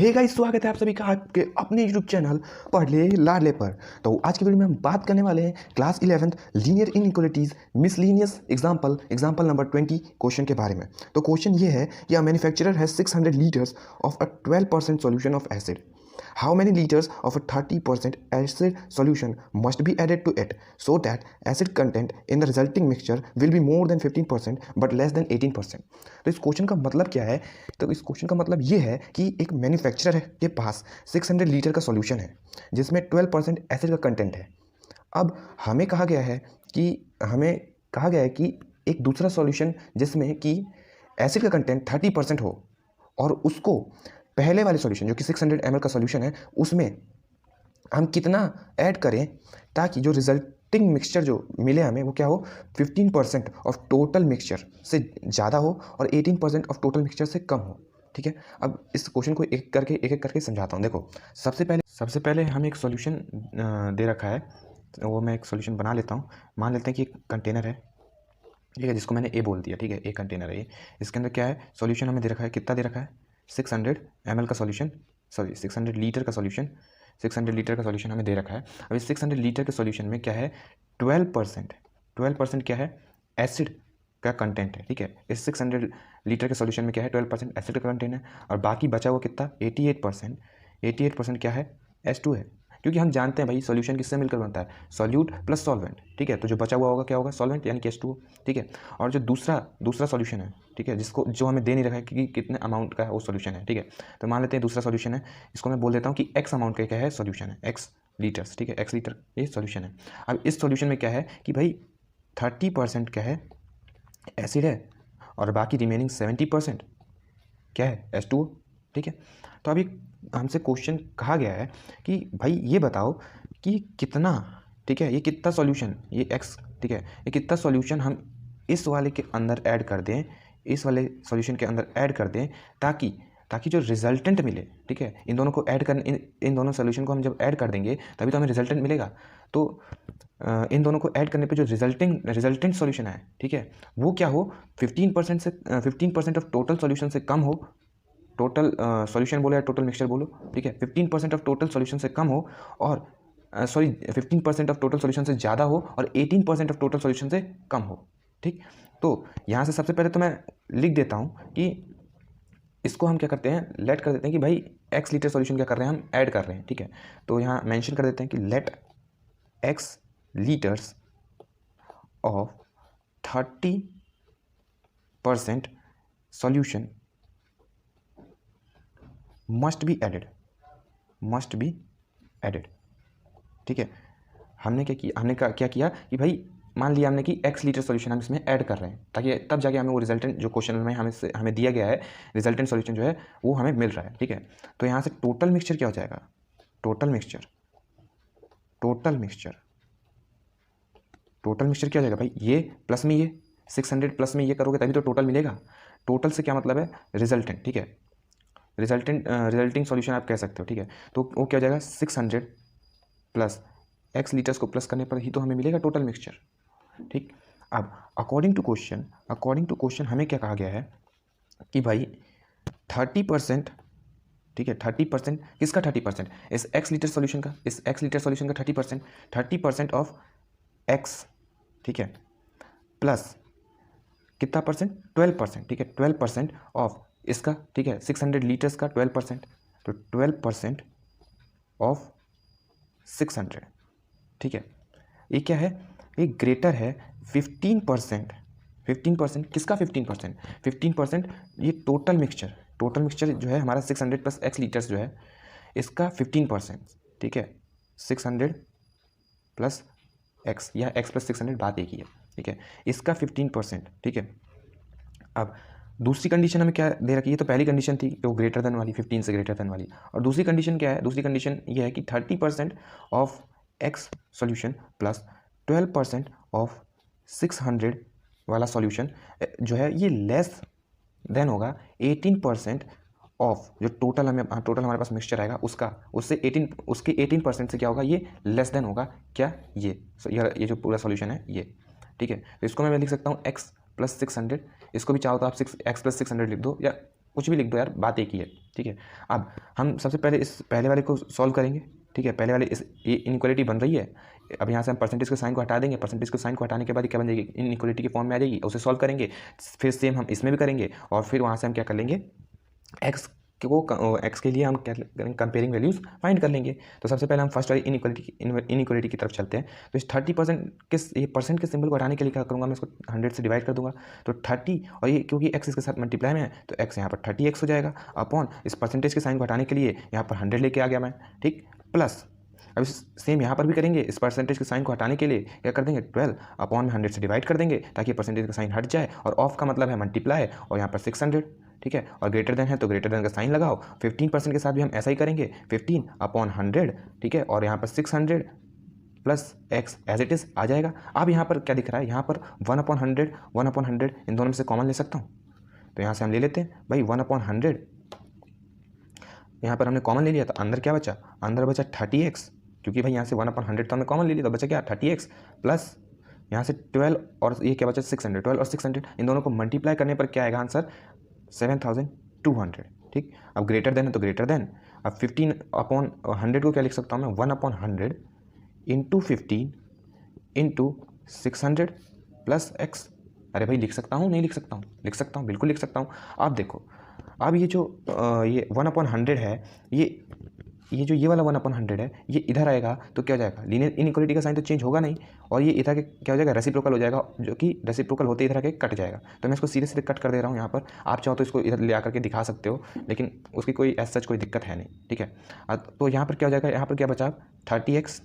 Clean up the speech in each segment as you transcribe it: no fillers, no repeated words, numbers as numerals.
Hey guys, स्वागत है आप सभी का आपके अपने यूट्यूब चैनल पढ़ ले लाड ले पर। तो आज की वीडियो में हम बात करने वाले हैं class 11th linear inequalities miscellaneous example number 20 question के बारे में। तो क्वेश्चन ये है कि a manufacturer has 600 litres of a 12% solution of acid. How many litres of a 30% acid solution must be added to it so that acid content in the resulting mixture will be more than 15% but less than 18%। तो इस question का मतलब क्या है? तो इस question का मतलब ये है कि एक मैन्युफैक्चरर के पास 600 लीटर का सॉल्यूशन है जिसमें 12% एसिड का कंटेंट है। अब हमें कहा गया है कि एक दूसरा सॉल्यूशन जिसमें कि एसिड का कंटेंट 30% हो और उसको पहले वाले सॉल्यूशन जो कि 600 ml का सॉल्यूशन है उसमें हम कितना ऐड करें ताकि जो रिजल्टिंग मिक्सचर जो मिले हमें वो क्या हो, 15% ऑफ टोटल मिक्सचर से ज़्यादा हो और 18% ऑफ टोटल मिक्सचर से कम हो। ठीक है, अब इस क्वेश्चन को एक एक करके समझाता हूँ। देखो, सबसे पहले हमें एक सॉल्यूशन दे रखा है, तो वो मैं एक सॉल्यूशन बना लेता हूँ। मान लेते हैं कि एक कंटेनर है, ठीक है, जिसको मैंने ए बोल दिया। ठीक है, ए कंटेनर है ये। इसके अंदर क्या है, सॉल्यूशन हमें दे रखा है। कितना दे रखा है? 600 ml का सॉल्यूशन, 600 लीटर का सॉल्यूशन। 600 लीटर का सॉल्यूशन हमें दे रखा है। अब इस 600 लीटर के सॉल्यूशन में क्या है, 12% क्या है, एसिड का कंटेंट है। ठीक है, इस 600 लीटर के सॉल्यूशन में क्या है, 12% एसिड का कंटेंट है और बाकी बचा हुआ कितना, 88% क्या है, H2 है। क्योंकि हम जानते हैं भाई सॉल्यूशन किससे मिलकर बनता है, सॉल्यूट प्लस सॉल्वेंट। ठीक है, तो जो बचा हुआ होगा क्या होगा, सॉल्वेंट यानी कि H2O। ठीक है, और जो दूसरा सॉल्यूशन है, ठीक है, जो हमें दे नहीं रखा है कि कितने अमाउंट का है वो सॉल्यूशन है। ठीक है, तो मान लेते हैं दूसरा सॉल्यूशन है, इसको मैं बोल देता हूँ कि x अमाउंट का क्या है, सॉल्यूशन है, x लीटर्स। ठीक है, x लीटर ये सॉल्यूशन है। अब इस सॉल्यूशन में क्या है कि भाई 30% क्या है, एसिड है और बाकी रिमेनिंग 70% क्या है, H2O। ठीक है, तो अभी हमसे क्वेश्चन कहा गया है कि भाई ये बताओ कि कितना, ठीक है, ये कितना सॉल्यूशन, ये x, ठीक है, ये कितना सॉल्यूशन हम इस वाले के अंदर ऐड कर दें, इस वाले सॉल्यूशन के अंदर ऐड कर दें ताकि जो रिजल्टेंट मिले। ठीक है, इन दोनों को ऐड कर इन दोनों सॉल्यूशन को हम जब ऐड कर देंगे तभी तो हमें रिजल्टेंट मिलेगा। तो इन दोनों को ऐड करने पे जो रिजल्टेंट सॉल्यूशन है, ठीक है, वो क्या हो, 15% ऑफ टोटल सॉल्यूशन से कम हो। टोटल सॉल्यूशन बोलो या टोटल मिक्सचर बोलो, ठीक है, 15% ऑफ टोटल सॉल्यूशन से कम हो और 15% ऑफ टोटल सॉल्यूशन से ज़्यादा हो और 18% ऑफ टोटल सॉल्यूशन से कम हो। ठीक, तो यहाँ से सबसे पहले तो मैं लिख देता हूँ कि इसको हम क्या करते हैं, लेट कर देते हैं कि भाई x लीटर सॉल्यूशन क्या कर रहे हैं, हम ऐड कर रहे हैं। ठीक है, तो यहाँ मेंशन कर देते हैं कि let x litres of 30% solution must be added. ठीक है, हमने क्या किया कि भाई मान लिया हमने कि x लीटर सॉल्यूशन हम इसमें ऐड कर रहे हैं ताकि तब जाके हमें वो रिजल्टेंट जो क्वेश्चन में हमें दिया गया है, रिजल्टेंट सॉल्यूशन जो है वो हमें मिल रहा है। ठीक है, तो यहाँ से टोटल मिक्सचर क्या हो जाएगा, टोटल मिक्सचर क्या हो जाएगा भाई, ये प्लस में ये 600 प्लस में ये करोगे तभी तो टोटल मिलेगा। टोटल से क्या मतलब है, रिजल्टेंट। ठीक है, रिजल्टिंग सॉल्यूशन आप कह सकते हो। ठीक है, तो वो क्या हो जाएगा, 600 प्लस x लीटर्स को प्लस करने पर ही तो हमें मिलेगा टोटल मिक्सचर। ठीक, अब अकॉर्डिंग टू क्वेश्चन हमें क्या कहा गया है कि भाई 30%, ठीक है, 30% किसका, 30% इस x लीटर सॉल्यूशन का, 30% ऑफ x, ठीक है, प्लस कितना परसेंट, 12%। ठीक है, 12% ऑफ इसका, ठीक है, 600 लीटर्स का 12%, तो 12% ऑफ 600। ठीक है, ये क्या है, ये ग्रेटर है 15%। किसका 15% ये टोटल मिक्सचर जो है हमारा 600 प्लस x लीटर्स जो है इसका 15%। ठीक है, 600 प्लस x या x प्लस 600 बात एक ही है। ठीक है, इसका 15%। ठीक है, अब दूसरी कंडीशन हमें क्या दे रखी है, तो पहली कंडीशन थी वो ग्रेटर देन वाली, 15 से ग्रेटर देन वाली, और दूसरी कंडीशन क्या है, दूसरी कंडीशन ये है कि 30% of x solution plus 12% of 600 वाला सॉल्यूशन जो है ये लेस देन होगा 18% ऑफ जो टोटल हमारे पास मिक्सचर आएगा उसके 18% से क्या होगा, ये लेस देन होगा क्या, ये जो पूरा सॉल्यूशन है ये। ठीक है, तो इसको मैं लिख सकता हूँ x प्लस 600, इसको भी चाहो तो आप x प्लस 600 लिख दो या कुछ भी लिख दो यार, बात एक ही है, ठीक है। अब हम सबसे पहले इस पहले वाले को सॉल्व करेंगे, ठीक है। पहले वाले ये इनइक्वालिटी बन रही है, अब यहाँ से हम परसेंटेज के साइन को हटा देंगे, परसेंटेज के साइन को हटाने के बाद क्या बन जाएगी, इनइक्वालिटी की फॉर्म में आ जाएगी, उसे सॉल्व करेंगे। फिर सेम हम इसमें भी करेंगे और फिर वहाँ से हम क्या कर लेंगे, एक्स के लिए हम क्या करेंगे, कंपेयरिंग वैल्यूज फाइंड कर लेंगे। तो सबसे पहले हम फर्स्ट वाली इनइक्वालिटी की तरफ चलते हैं। तो इस 30% ये परसेंट के सिंबल को हटाने के लिए क्या करूँगा, मैं इसको 100 से डिवाइड कर दूंगा। तो 30 और ये क्योंकि एक्स इसके साथ मल्टीप्लाई में है तो एक्स यहाँ पर 30x हो जाएगा, अपॉन इस परसेंटेज के साइन को हटाने के लिए यहाँ पर 100 लेके आ गया मैं, ठीक, प्लस अब सेम यहाँ पर भी करेंगे, इस परसेंटेज के साइन को हटाने के लिए क्या कर देंगे, 12 अपॉन 100 से डिवाइड कर देंगे ताकि परसेंटेज का साइन हट जाए, और ऑफ का मतलब है मल्टीप्लाई, और यहाँ पर 600, ठीक है। और ग्रेटर देन है तो ग्रेटर देन का साइन लगाओ। 15% के साथ भी हम ऐसा ही करेंगे, 15 अपॉन 100, ठीक है, और यहाँ पर 600 plus X as it is आ जाएगा। अब यहाँ पर क्या दिख रहा है, यहाँ पर 1/100 इन दोनों में से कॉमन ले सकता हूँ, तो यहाँ से हम ले लेते हैं भाई 1/100, यहाँ पर हमने कॉमन ले लिया तो अंदर क्या बचा, अंदर बचा 30x, क्योंकि भाई यहाँ से 1/100 तो हमने कॉमन ले लिया, तो बचा क्या 30x, प्लस यहाँ से 12 और ये क्या बचा 600, 12 और 600 इन दोनों को मल्टीप्लाई करने पर क्या आएगा आंसर 7200, ठीक। अब ग्रेटर देन है तो ग्रेटर देन, अब 15/100 को क्या लिख सकता हूँ मैं, 1/100 इंटू 15 इंटू 600 प्लस एक्स। अरे भाई लिख सकता हूँ, नहीं लिख सकता हूँ, लिख सकता हूँ, बिल्कुल लिख सकता हूँ। अब देखो, अब ये जो ये 1/100 है, ये जो ये वाला 1/100 है, ये इधर आएगा तो क्या हो जाएगा, लीनियर इनइक्वालिटी का साइन तो चेंज होगा नहीं, और ये इधर के क्या हो जाएगा, रेसिप्रोकल हो जाएगा, जो कि रेसिप्रोकल होते इधर आके कट जाएगा। तो मैं इसको सीधे सीधे कट कर दे रहा हूँ यहाँ पर, आप चाहो तो इसको इधर ले आकर के दिखा सकते हो, लेकिन उसकी कोई एज सच कोई दिक्कत है नहीं, ठीक है। तो यहाँ पर क्या हो जाएगा, यहाँ पर क्या बचा 30x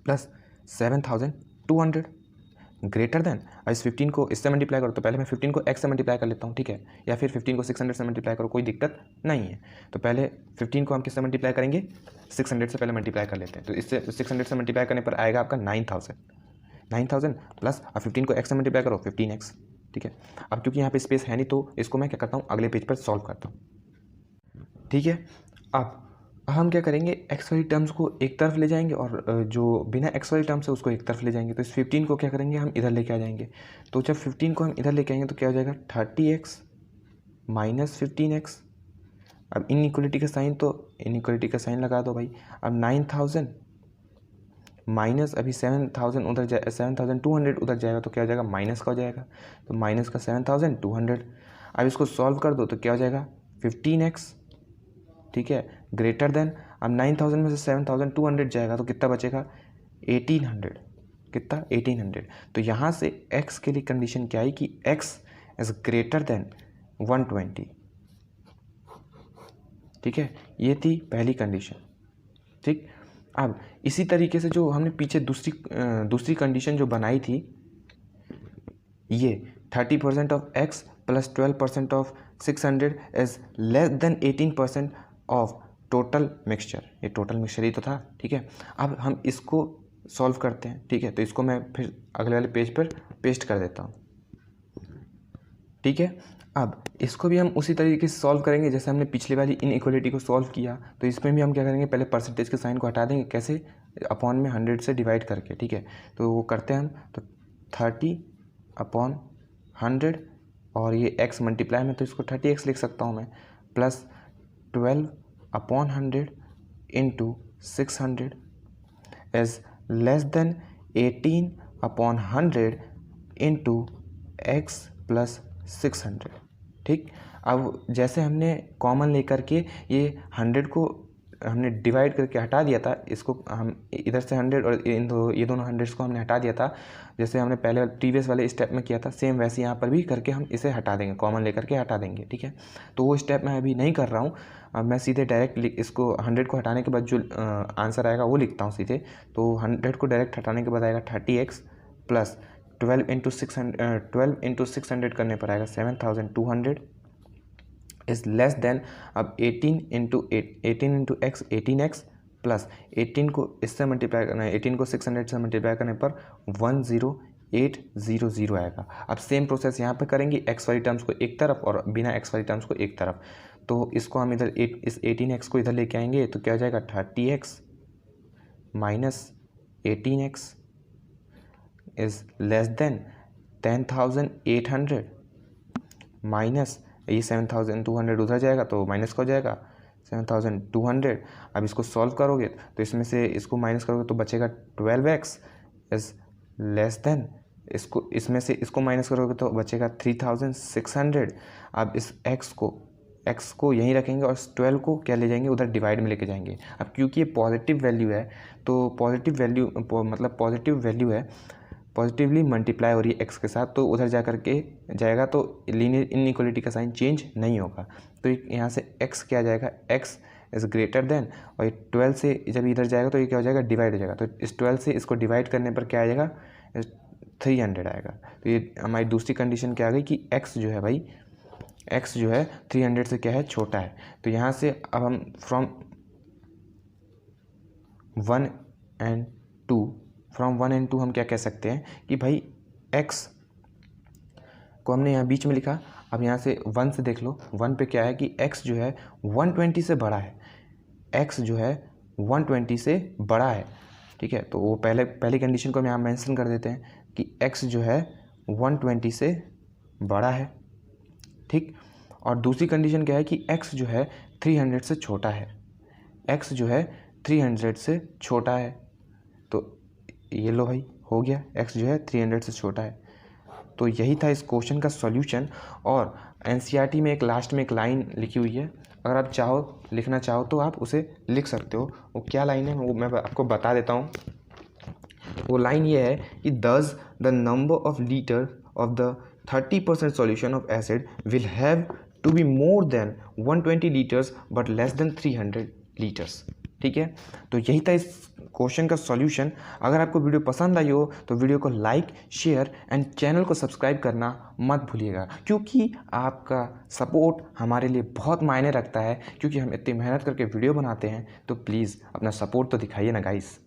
प्लस 7200 ग्रेटर देन, और इस 15 को इससे मल्टीप्लाई करो, तो पहले मैं 15 को x से मल्टीप्लाई कर लेता हूँ, ठीक है, या फिर 15 को 600 से मल्टीप्लाई करो, कोई दिक्कत नहीं है। तो पहले 15 को हम किससे मल्टीप्लाई करेंगे, 600 से पहले मल्टीप्लाई कर लेते हैं। तो इससे 600 से मल्टीप्लाई करने पर आएगा आपका 9000 प्लस, अब 15 को x से मल्टीप्लाई करो 15x, ठीक है। अब क्योंकि यहाँ पे स्पेस है नहीं तो इसको मैं क्या करता हूँ, अगले पेज पर सॉल्व करता हूँ, ठीक है। अब हम क्या करेंगे, एक्स वाली टर्म्स को एक तरफ ले जाएंगे और जो बिना एक्स वाली टर्म्स है उसको एक तरफ ले जाएंगे। तो इस 15 को क्या करेंगे, हम इधर लेके आ जाएंगे। तो जब 15 को हम इधर लेके आएंगे तो क्या हो जाएगा 30x माइनस 15x। अब इनइक्वालिटी का साइन, तो इनइक्वालिटी का साइन लगा दो भाई। अब 9000 माइनस अभी 7000 उधर जाए, 7200 उधर जाएगा तो क्या हो जाएगा, माइनस का हो जाएगा, तो माइनस का 7200। अब इसको सॉल्व कर दो तो क्या हो जाएगा 15x, ठीक है, ग्रेटर देन, अब 9000 में से 7200 जाएगा तो कितना बचेगा 1800, कितना 1800। तो यहाँ से x के लिए कंडीशन क्या आई कि x इज ग्रेटर देन 120, ठीक है, ये थी पहली कंडीशन, ठीक। अब इसी तरीके से जो हमने पीछे दूसरी कंडीशन जो बनाई थी, ये 30% of x plus 12% of 600 is less than 18% of total mixture, ये टोटल मिक्सचर ही तो था, ठीक है। अब हम इसको सॉल्व करते हैं, ठीक है। तो इसको मैं फिर अगले वाले पेज पर पेस्ट कर देता हूँ, ठीक है। अब इसको भी हम उसी तरीके से सॉल्व करेंगे जैसे हमने पिछली वाली इनइक्वालिटी को सॉल्व किया। तो इसमें भी हम क्या करेंगे, पहले परसेंटेज के साइन को हटा देंगे, कैसे, अपॉन में 100 से डिवाइड करके, ठीक है। तो वो करते हैं हम, तो 30/100 और ये x मल्टीप्लाई में, तो इसको 30x लिख सकता हूँ मैं, plus 12/100 into 600 is less than 18/100 into x plus 600, ठीक। अब जैसे हमने कॉमन लेकर के ये 100 को हमने डिवाइड करके हटा दिया था, इसको हम इधर से 100 और ये दोनों 100 को हमने हटा दिया था, जैसे हमने पहले प्रीवियस वाले स्टेप में किया था, सेम वैसे यहाँ पर भी करके हम इसे हटा देंगे, कॉमन लेकर के हटा देंगे, ठीक है। तो वो स्टेप मैं अभी नहीं कर रहा हूँ, अब मैं सीधे डायरेक्ट इसको 100 को हटाने के बाद जो आंसर आएगा वो लिखता हूँ सीधे। तो 100 को डायरेक्ट हटाने के बाद आएगा 30x प्लस 12 इंटू 600 करने पर आएगा 7200 इज लेस देन, अब 18 इंटू x 18x प्लस 18 को इससे मल्टीप्लाई करना है, 18 को 600 से मल्टीप्लाई करने पर 10800 आएगा। अब सेम प्रोसेस यहाँ पे करेंगे, x वाली टर्म्स को एक तरफ और बिना x वाली टर्म्स को एक तरफ। तो इसको हम इधर इस 18x को इधर लेके आएंगे तो क्या हो जाएगा 30x minus 18x is less than 10,800 minus ये 7200 उधर जाएगा तो माइनस का हो जाएगा 7200। अब इसको सॉल्व करोगे तो इसमें से इसको माइनस करोगे तो बचेगा 12x इज़ लेस देन, इसको इसमें से इसको माइनस करोगे तो बचेगा 3600। अब इस x को यहीं रखेंगे और 12 को क्या ले जाएंगे, उधर डिवाइड में लेके जाएंगे। अब क्योंकि ये पॉजिटिव वैल्यू है तो पॉजिटिव वैल्यू मतलब पॉजिटिव वैल्यू है, पॉजिटिवली मल्टीप्लाई हो रही है x के साथ, तो उधर जा करके जाएगा तो लीनियर इनइक्वालिटी का साइन चेंज नहीं होगा। तो यहाँ से x क्या आ जाएगा, x इज़ ग्रेटर देन, और ये 12 से जब इधर जाएगा तो ये क्या हो जाएगा, डिवाइड हो जाएगा। तो इस 12 से इसको डिवाइड करने पर क्या आ जाएगा, 300 आएगा। तो ये हमारी दूसरी कंडीशन क्या आ गई कि x जो है भाई, x जो है 300 से क्या है, छोटा है। तो यहाँ से अब हम फ्रॉम 1 and 2 हम क्या कह सकते हैं कि भाई x को हमने यहाँ बीच में लिखा। अब यहाँ से 1 से देख लो, 1 पे क्या है कि x जो है 120 से बड़ा है, x जो है 120 से बड़ा है, ठीक है। तो वो पहली कंडीशन को हम यहाँ मेंशन कर देते हैं कि x जो है 120 से बड़ा है, ठीक। और दूसरी कंडीशन क्या है कि x जो है 300 से छोटा है, x जो है 300 से छोटा है। तो ये लो भाई, हो गया, x जो है 300 से छोटा है। तो यही था इस क्वेश्चन का सॉल्यूशन। और एनसीईआरटी में एक लास्ट में एक लाइन लिखी हुई है, अगर आप चाहो लिखना चाहो तो आप उसे लिख सकते हो। वो क्या लाइन है वो मैं आपको बता देता हूँ। वो लाइन ये है कि thus the number of litre of the 30% solution of acid will have to be more than 120 litres but less than 300 litres, ठीक है। तो यही था इस क्वेश्चन का सॉल्यूशन। अगर आपको वीडियो पसंद आई हो तो वीडियो को लाइक, शेयर एंड चैनल को सब्सक्राइब करना मत भूलिएगा, क्योंकि आपका सपोर्ट हमारे लिए बहुत मायने रखता है, क्योंकि हम इतनी मेहनत करके वीडियो बनाते हैं। तो प्लीज़ अपना सपोर्ट तो दिखाइए ना गाइस।